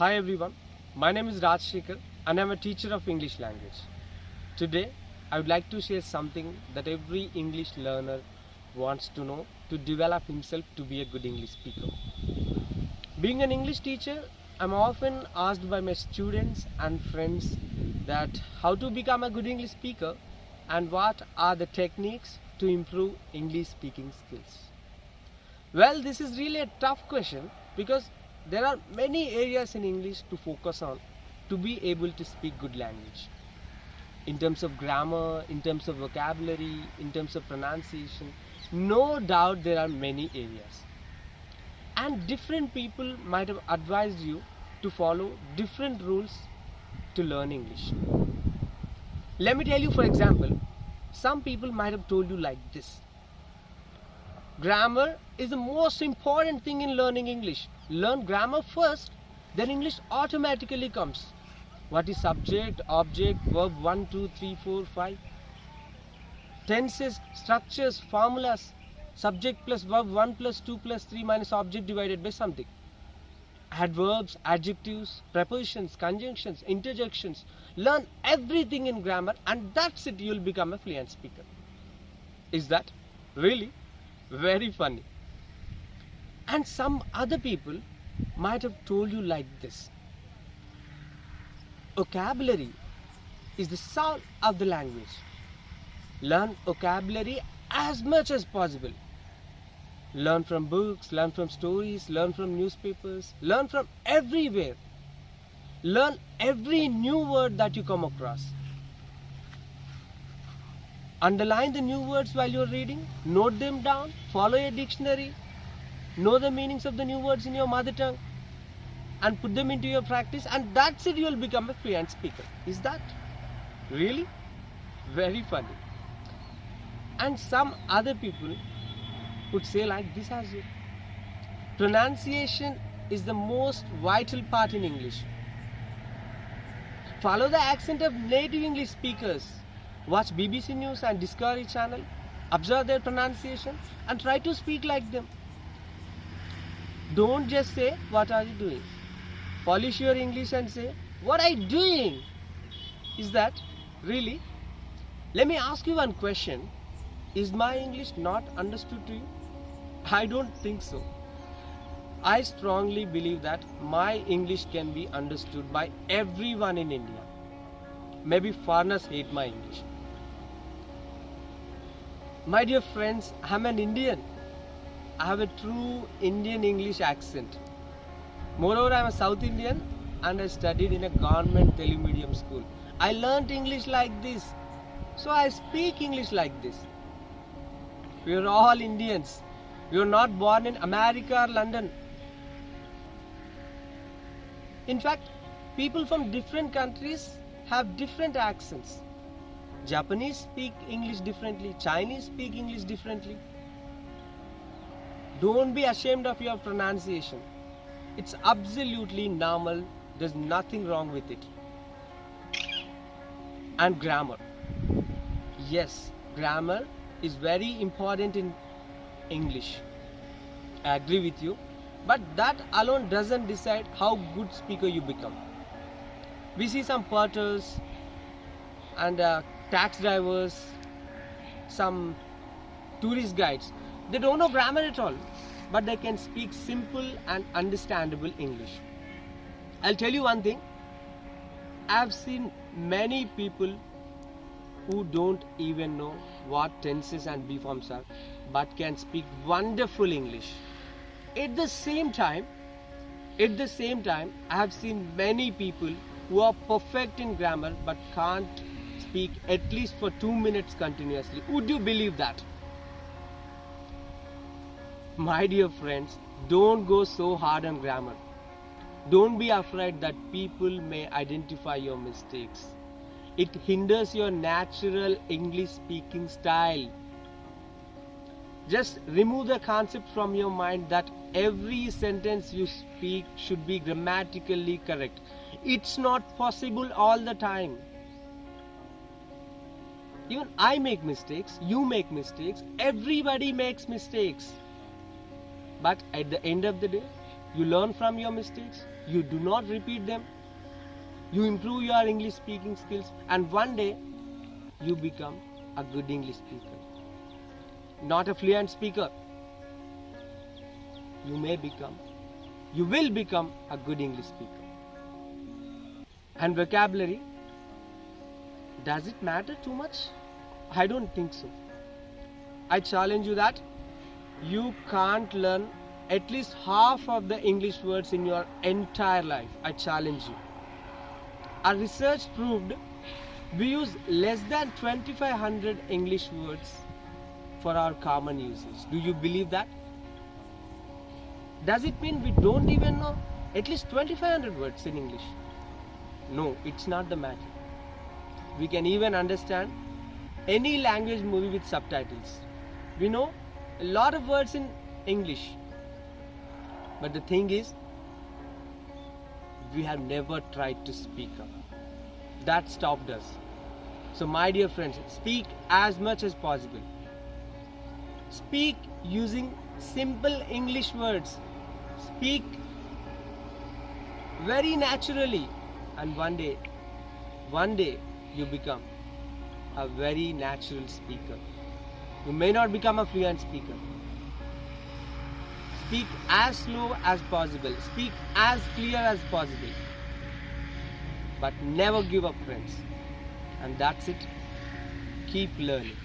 Hi everyone, my name is Raj Shekhar and I am a teacher of English language. Today, I would like to share something that every English learner wants to know to develop himself to be a good English speaker. Being an English teacher, I am often asked by my students and friends that how to become a good English speaker and what are the techniques to improve English speaking skills. Well, this is really a tough question because there are many areas in English to focus on to be able to speak good language. In terms of grammar, in terms of vocabulary, in terms of pronunciation, no doubt there are many areas. And different people might have advised you to follow different rules to learn English. Let me tell you, for example, some people might have told you like this. Grammar is the most important thing in learning English. Learn grammar first, then English automatically comes. What is subject, object, verb 1, 2, 3, 4, 5? Tenses, structures, formulas, subject plus verb 1 plus 2 plus 3 minus object divided by something. Adverbs, adjectives, prepositions, conjunctions, interjections. Learn everything in grammar and that's it, you'll become a fluent speaker. Is that really? Very funny. And some other people might have told you like this. Vocabulary is the soul of the language. Learn vocabulary as much as possible. Learn from books, learn from stories, learn from newspapers, learn from everywhere. Learn every new word that you come across. Underline the new words while you're reading, note them down, follow a dictionary, know the meanings of the new words in your mother tongue and put them into your practice and that's it, you'll become a fluent speaker. Is that really? Very funny. And some other people would say like this as well. Pronunciation is the most vital part in English. Follow the accent of native English speakers. Watch BBC News and Discovery Channel, observe their pronunciation and try to speak like them. Don't just say, what are you doing? Polish your English and say, what are you doing? Is that really? Let me ask you one question. Is my English not understood to you? I don't think so. I strongly believe that my English can be understood by everyone in India. Maybe foreigners hate my English. My dear friends, I'm an Indian. I have a true Indian English accent. Moreover, I'm a South Indian and I studied in a government Telugu medium school. I learnt English like this. So I speak English like this. We are all Indians. We are not born in America or London. In fact, people from different countries have different accents. Japanese speak English differently. Chinese speak English differently. Don't be ashamed of your pronunciation. It's absolutely normal. There's nothing wrong with it. And grammar. Yes, grammar is very important in English. I agree with you. But that alone doesn't decide how good speaker you become. We see some porters and tax drivers, some tourist guides. They don't know grammar at all, but they can speak simple and understandable English. I'll tell you one thing. I've seen many people who don't even know what tenses and B forms are, but can speak wonderful English. At the same time, I have seen many people who are perfect in grammar but can't speak at least for 2 minutes continuously. Would you believe that? My dear friends, don't go so hard on grammar. Don't be afraid that people may identify your mistakes. It hinders your natural English speaking style. Just remove the concept from your mind that every sentence you speak should be grammatically correct. It's not possible all the time. Even I make mistakes, you make mistakes, everybody makes mistakes. But at the end of the day, you learn from your mistakes, you do not repeat them, you improve your English speaking skills, and one day you become a good English speaker. Not a fluent speaker. You will become a good English speaker. And vocabulary, does it matter too much? I don't think so. I challenge you that you can't learn at least half of the English words in your entire life. I challenge you. Our research proved we use less than 2500 English words for our common usage. Do you believe that? Does it mean we don't even know at least 2500 words in English? No, it's not the matter. We can even understand any language movie with subtitles. We know a lot of words in English. But the thing is, we have never tried to speak up. That stopped us. So my dear friends, speak as much as possible. Speak using simple English words. Speak very naturally, and one day you become a very natural speaker. You may not become a fluent speaker. Speak as slow as possible. Speak as clear as possible. But never give up, friends. And that's it. Keep learning.